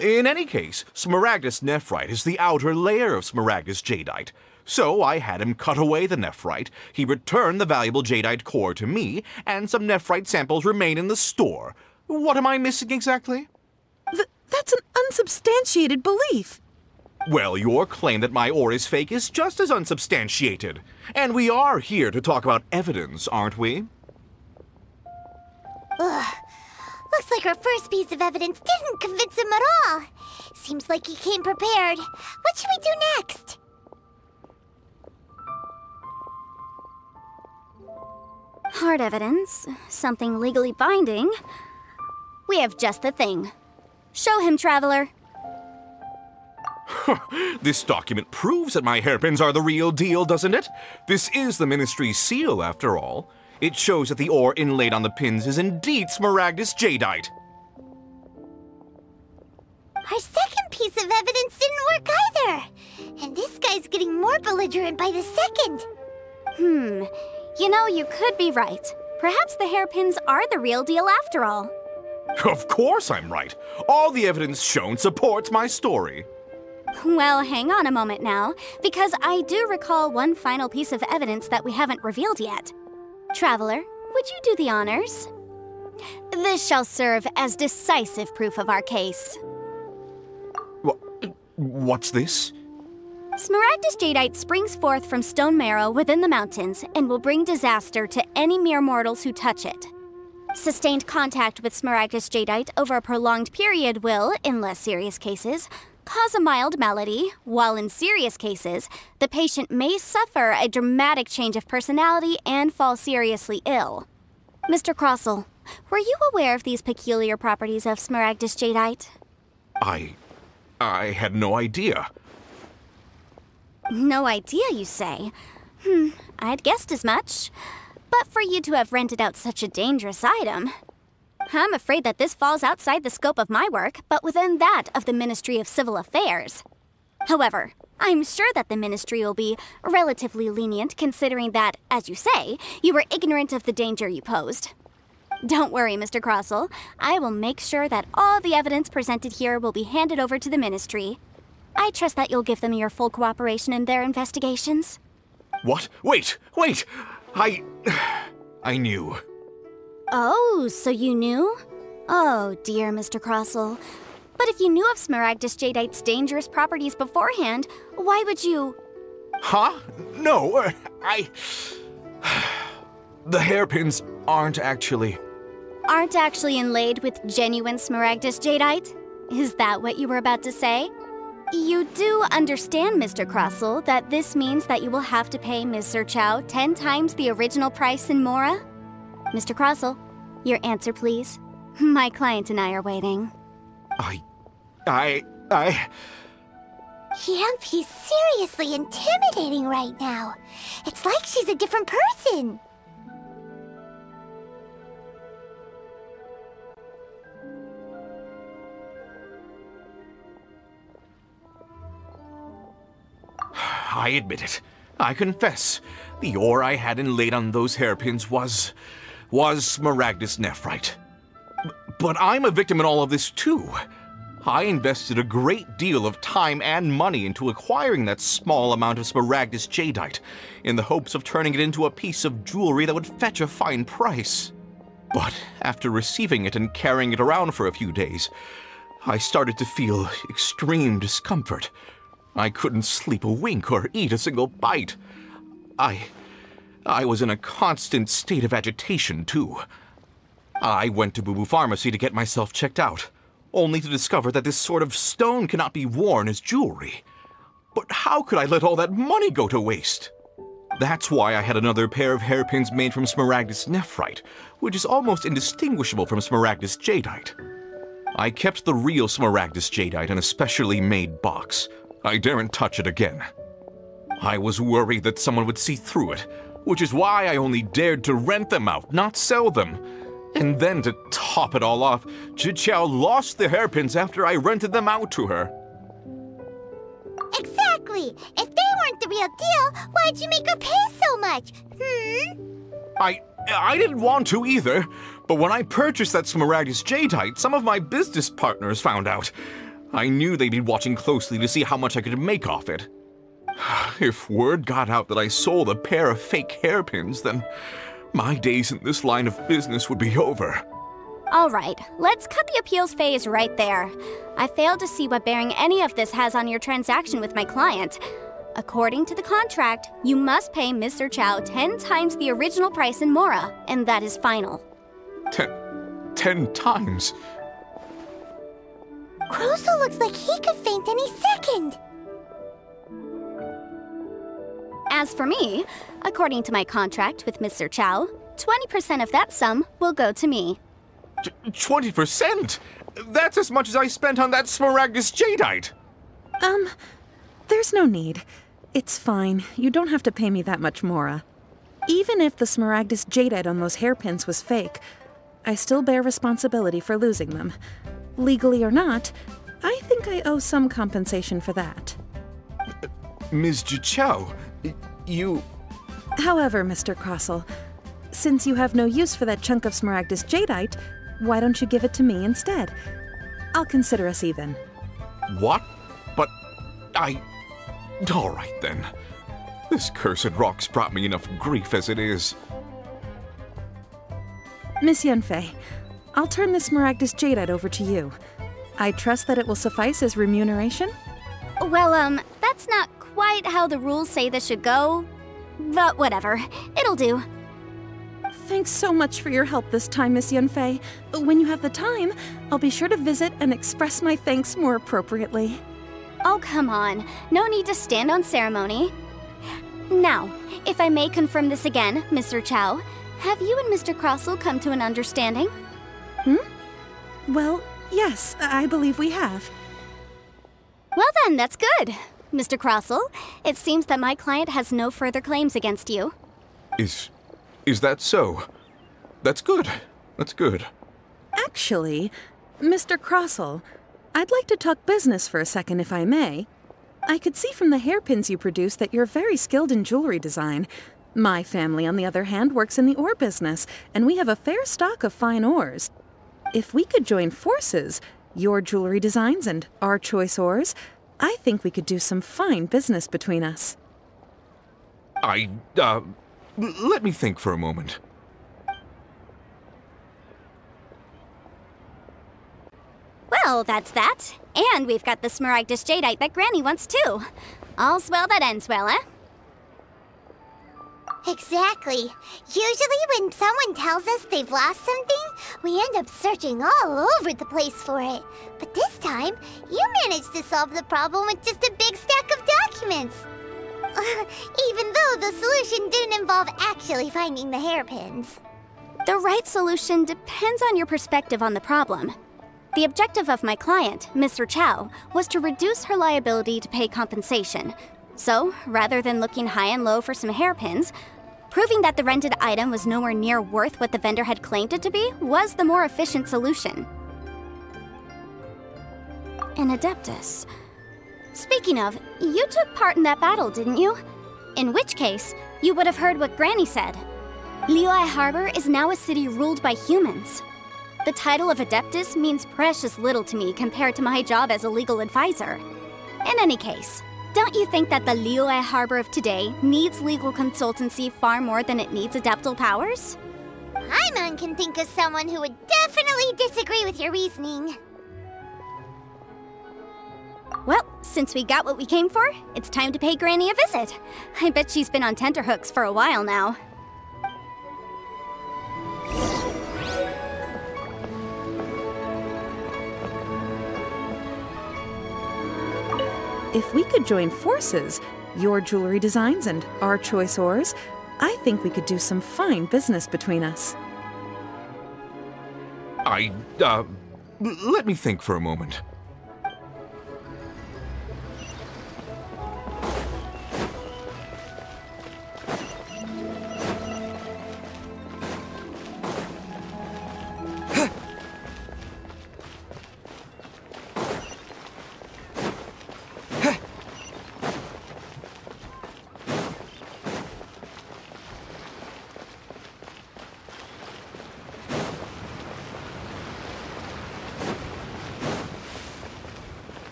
In any case, Smaragdus nephrite is the outer layer of Smaragdus jadeite. So I had him cut away the nephrite, he returned the valuable jadeite core to me, and some nephrite samples remain in the store. What am I missing exactly? That's an unsubstantiated belief. Well, your claim that my ore is fake is just as unsubstantiated. And we are here to talk about evidence, aren't we? Ugh. Looks Looks like our first piece of evidence didn't convince him at all. Seems like he came prepared. What should we do next? Hard evidence, something legally binding. We have just the thing. Show him, Traveler. This document proves that my hairpins are the real deal, doesn't it? This is the Ministry's seal, after all. It shows that the ore inlaid on the pins is indeed Smaragdus jadeite. Our second piece of evidence didn't work either. And this guy's getting more belligerent by the second. You know, you could be right. Perhaps the hairpins are the real deal after all. Of course I'm right. All the evidence shown supports my story. Well, hang on a moment now, because I do recall one final piece of evidence that we haven't revealed yet. Traveler, would you do the honors? This shall serve as decisive proof of our case. What's this? Smaragdus jadeite springs forth from stone marrow within the mountains and will bring disaster to any mere mortals who touch it. Sustained contact with Smaragdus jadeite over a prolonged period will, in less serious cases, cause a mild malady, while in serious cases, the patient may suffer a dramatic change of personality and fall seriously ill. Mr. Crossell, were you aware of these peculiar properties of Smaragdus jadeite? I had no idea. No idea, you say? I'd guessed as much. But for you to have rented out such a dangerous item, I'm afraid that this falls outside the scope of my work, but within that of the Ministry of Civil Affairs. However, I'm sure that the Ministry will be relatively lenient considering that, as you say, you were ignorant of the danger you posed. Don't worry, Mr. Crossell. I will make sure that all the evidence presented here will be handed over to the Ministry. I trust that you'll give them your full cooperation in their investigations. What? Wait! I knew. Oh, so you knew? Oh, dear Mr. Crossell. But if you knew of Smaragdus jadeite's dangerous properties beforehand, why would you... Huh? No, The hairpins aren't actually inlaid with genuine Smaragdus jadeite? Is that what you were about to say? You do understand, Mr. Crossell, that this means that you will have to pay Ms. Sir Chow 10 times the original price in Mora? Mr. Crossell, your answer, please. My client and I are waiting. Yampy's seriously intimidating right now. It's like she's a different person. I admit it. I confess. The ore I had inlaid on those hairpins was Smaragdus nephrite. But I'm a victim in all of this too. I invested a great deal of time and money into acquiring that small amount of Smaragdus jadeite, in the hopes of turning it into a piece of jewelry that would fetch a fine price. But after receiving it and carrying it around for a few days, I started to feel extreme discomfort. I couldn't sleep a wink or eat a single bite. I was in a constant state of agitation, too. I went to Boo Boo Pharmacy to get myself checked out, only to discover that this sort of stone cannot be worn as jewelry. But how could I let all that money go to waste? That's why I had another pair of hairpins made from Smaragdus nephrite, which is almost indistinguishable from Smaragdus jadeite. I kept the real Smaragdus jadeite in a specially made box. I daren't touch it again. I was worried that someone would see through it, which is why I only dared to rent them out, not sell them. And then to top it all off, Zhiqiao lost the hairpins after I rented them out to her. Exactly! If they weren't the real deal, why'd you make her pay so much? I didn't want to either, but when I purchased that Smaragdus jadeite, some of my business partners found out. I knew they'd be watching closely to see how much I could make off it. If word got out that I sold a pair of fake hairpins, then my days in this line of business would be over. All right, let's cut the appeals phase right there. I failed to see what bearing any of this has on your transaction with my client. According to the contract, you must pay Mr. Chow 10 times the original price in Mora, and that is final. 10 times. Crosel looks like he could faint any second. As for me, according to my contract with Mr. Chow, 20% of that sum will go to me. 20%? That's as much as I spent on that Smaragdus Jadeite! There's no need. It's fine. You don't have to pay me that much, Mora. Even if the Smaragdus Jadeite on those hairpins was fake, I still bear responsibility for losing them. Legally or not, I think I owe some compensation for that. Ms. Jichao, you... However, Mr. Crosel, since you have no use for that chunk of Smaragdus Jadeite, why don't you give it to me instead? I'll consider us even. What? But all right then. This cursed rock's brought me enough grief as it is. Miss Yanfei, I'll turn the Smaragdus Jadeite over to you. I trust that it will suffice as remuneration? Well, that's not quite how the rules say this should go, but whatever. It'll do. Thanks so much for your help this time, Miss Yanfei. When you have the time, I'll be sure to visit and express my thanks more appropriately. Oh, come on. No need to stand on ceremony. Now, if I may confirm this again, Mr. Chow, have you and Mr. Crosel come to an understanding? Well, yes, I believe we have. Well then, that's good. Mr. Crosel, it seems that my client has no further claims against you. Is that so? That's good. That's good. Actually, Mr. Crosel, I'd like to talk business for a second, if I may. I could see from the hairpins you produce that you're very skilled in jewelry design. My family, on the other hand, works in the ore business, and we have a fair stock of fine ores. If we could join forces, your jewelry designs and our choice ores, I think we could do some fine business between us. Let me think for a moment. Well, that's that. And we've got the Smaragdus Jadeite that Granny wants too. All's well that ends well, eh? Exactly. Usually when someone tells us they've lost something, we end up searching all over the place for it. But this time, you managed to solve the problem with just a big stack of documents. Even though the solution didn't involve actually finding the hairpins. The right solution depends on your perspective on the problem. The objective of my client, Mr. Chow, was to reduce her liability to pay compensation. So, rather than looking high and low for some hairpins, proving that the rented item was nowhere near worth what the vendor had claimed it to be was the more efficient solution. An adeptus. Speaking of, you took part in that battle, didn't you? In which case, you would have heard what Granny said. Liyue Harbor is now a city ruled by humans. The title of adeptus means precious little to me compared to my job as a legal advisor. In any case, don't you think that the Liyue Harbor of today needs legal consultancy far more than it needs adeptal powers? Paimon can think of someone who would definitely disagree with your reasoning. Well, since we got what we came for, it's time to pay Granny a visit. I bet she's been on tenterhooks for a while now. If we could join forces, your jewelry designs and our choice ores, I think we could do some fine business between us. Let me think for a moment.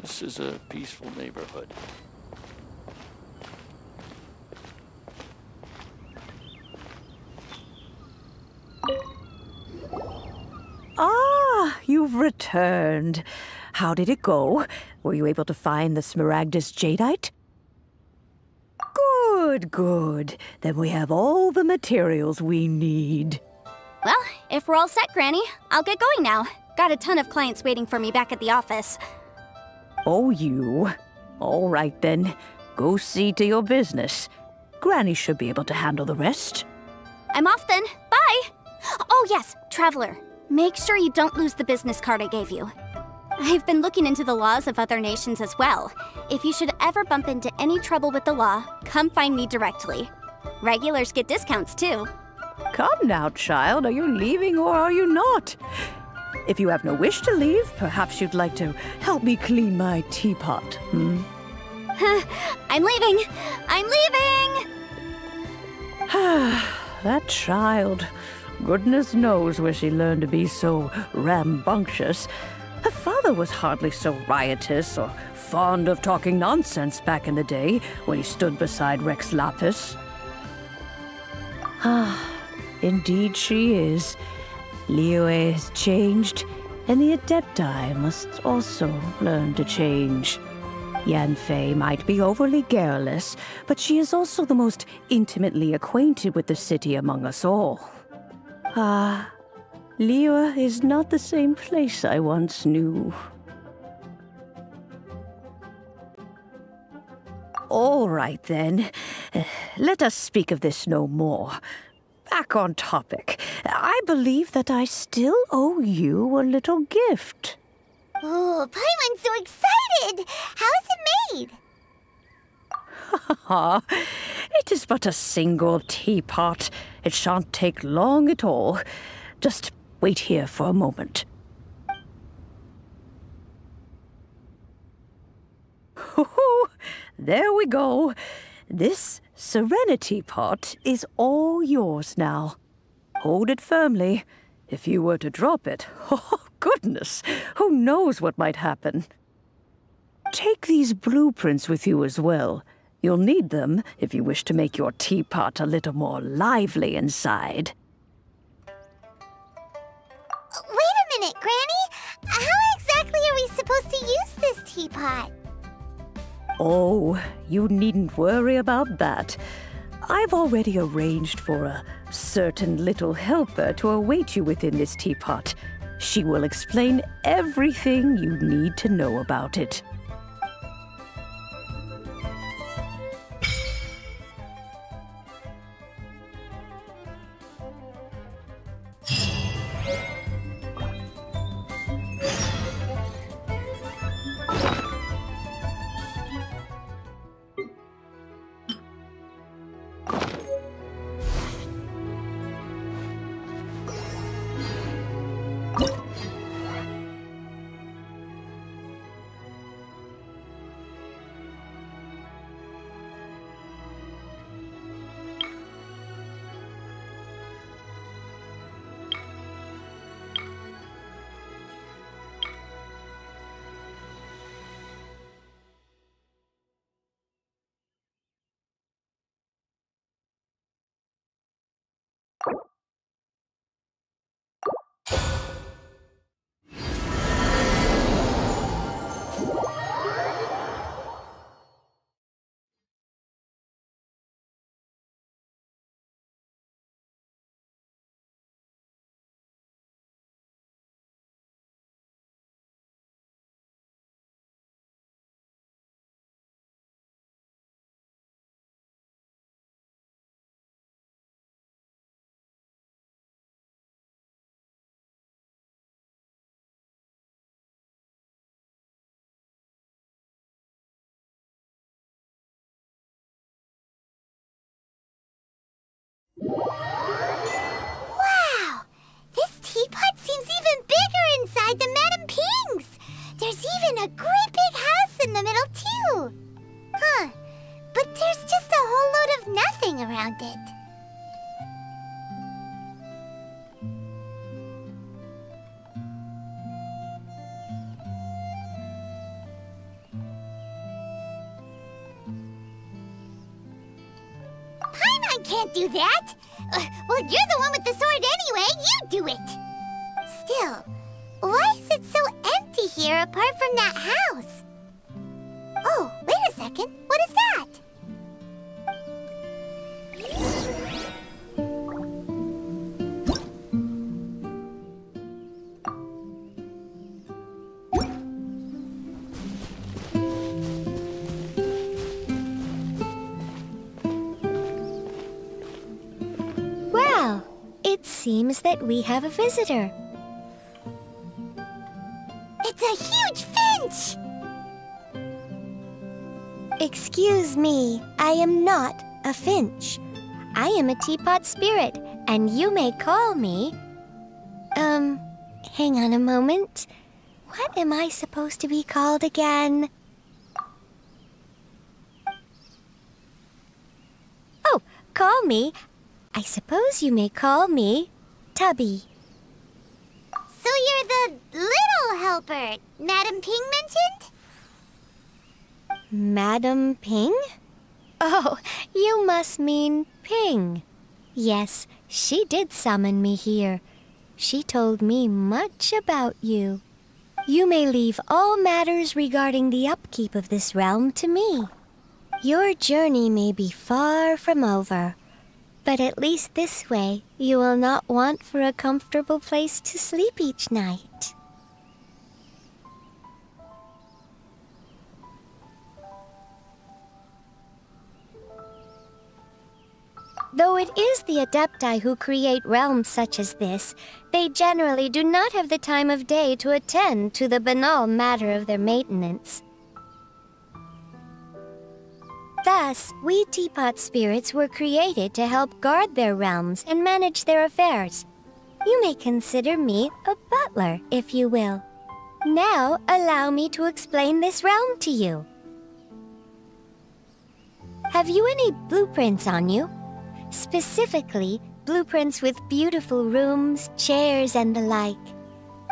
This is a peaceful neighborhood. Ah, you've returned. How did it go? Were you able to find the Smaragdus Jadeite? Good, good. Then we have all the materials we need. Well, if we're all set, Granny, I'll get going now. Got a ton of clients waiting for me back at the office. Oh, you. All right, then. Go see to your business. Granny should be able to handle the rest. I'm off then. Bye! Oh yes, Traveler. Make sure you don't lose the business card I gave you. I've been looking into the laws of other nations as well. If you should ever bump into any trouble with the law, come find me directly. Regulars get discounts too. Come now, child. Are you leaving or are you not? If you have no wish to leave, perhaps you'd like to help me clean my teapot, hmm? I'm leaving! I'm leaving! That child. Goodness knows where she learned to be so rambunctious. Her father was hardly so riotous or fond of talking nonsense back in the day when he stood beside Rex Lapis. Indeed she is. Liyue has changed, and the Adepti must also learn to change. Yanfei might be overly garrulous, but she is also the most intimately acquainted with the city among us all. Liyue is not the same place I once knew. All right, then. Let us speak of this no more. Back on topic. I believe that I still owe you a little gift. Oh, Paimon's so excited! How is it made? It is but a single teapot. It shan't take long at all. Just wait here for a moment. There we go. This Serenity pot is all yours now. Hold it firmly. If you were to drop it, oh goodness, who knows what might happen. Take these blueprints with you as well. You'll need them if you wish to make your teapot a little more lively inside. Wait a minute, Granny! How exactly are we supposed to use this teapot? Oh, you needn't worry about that. I've already arranged for a certain little helper to await you within this teapot. She will explain everything you need to know about it. Wow! This teapot seems even bigger inside than Madame Ping's! There's even a great big house in the middle, too! Huh. But there's just a whole load of nothing around it. Paimon can't do that! Well, you're the one with the sword anyway, you do it! Still, why is it so empty here apart from that house? Oh, wait a second, what is that? seems that we have a visitor. It's a huge finch! Excuse me, I am not a finch. I am a teapot spirit, and you may call me... hang on a moment. What am I supposed to be called again? Oh, call me. I suppose you may call me Tubby. So you're the little helper Madam Ping mentioned? Madam Ping? Oh, you must mean Ping. Yes, she did summon me here. She told me much about you. You may leave all matters regarding the upkeep of this realm to me. Your journey may be far from over, but at least this way you will not want for a comfortable place to sleep each night. Though it is the Adepti who create realms such as this, they generally do not have the time of day to attend to the banal matter of their maintenance. Thus, we teapot spirits were created to help guard their realms and manage their affairs. You may consider me a butler, if you will. Now, allow me to explain this realm to you. Have you any blueprints on you? Specifically, blueprints with beautiful rooms, chairs, and the like.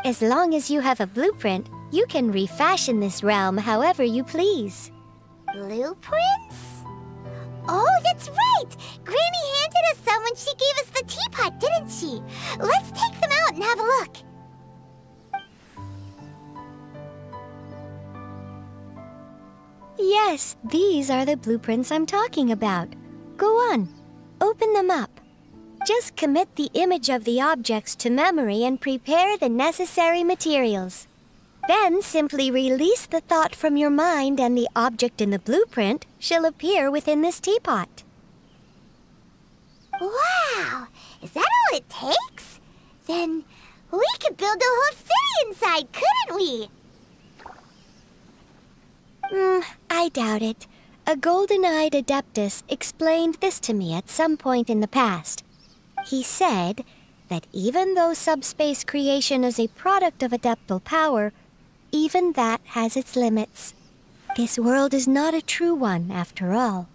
As long as you have a blueprint, you can refashion this realm however you please. Blueprints? Oh, that's right! Granny handed us some when she gave us the teapot, didn't she? Let's take them out and have a look. Yes, these are the blueprints I'm talking about. Go on. Open them up. Just commit the image of the objects to memory and prepare the necessary materials. Then simply release the thought from your mind and the object in the blueprint shall appear within this teapot. Wow! Is that all it takes? Then we could build a whole city inside, couldn't we? I doubt it. A golden-eyed adeptus explained this to me at some point in the past. He said that even though subspace creation is a product of adeptal power, even that has its limits. This world is not a true one, after all.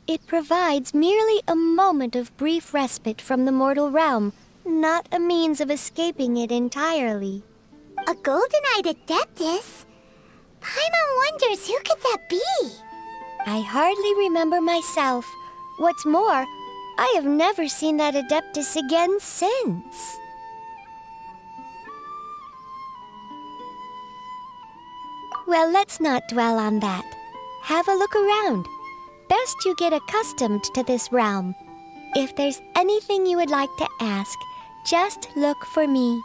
It provides merely a moment of brief respite from the mortal realm, not a means of escaping it entirely. A golden-eyed adeptus? Paimon wonders who could that be? I hardly remember myself. What's more, I have never seen that adeptus again since. Well, let's not dwell on that. Have a look around. Best you get accustomed to this realm. If there's anything you would like to ask, just look for me.